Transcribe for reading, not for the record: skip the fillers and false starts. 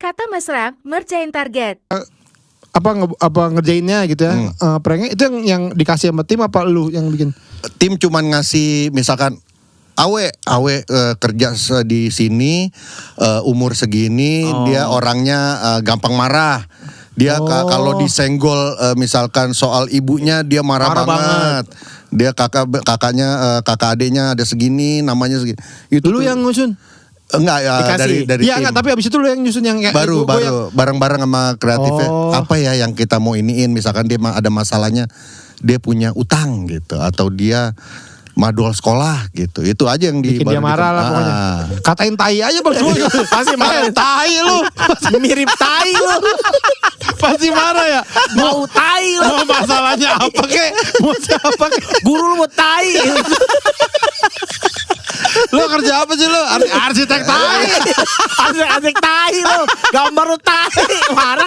Kata Mas Ram, ngerjain target. Apa ngerjainnya gitu ya. Pranknya itu yang dikasih sama tim apa lu yang bikin? Tim cuman ngasih misalkan Awe kerja di sini umur segini, dia orangnya gampang marah. Dia kalau disenggol misalkan soal ibunya dia marah banget. Dia kakak adiknya ada segini, namanya segini. Itu lu yang nyusun? Enggak ya, Dikasih. dari Iya tim. enggak, tapi abis itu lu yang nyusun yang kayak Baru bareng-bareng sama kreatifnya. Oh. Apa ya yang kita mau iniin, misalkan dia ada masalahnya, dia punya utang gitu, atau dia madol sekolah gitu. Itu aja yang bikin dia marah lah pokoknya. Katain tai aja bang semua. Pasti marah. Tai lu. Mirip tai lu. Pasti marah ya. Mau tai lu. Mau masalahnya apa kek? Mau siapa kek? Guru lu mau tai. Lu kerja apa sih lu? Arsitek tai. Asik tai lu. Gambar lu tai. Marah.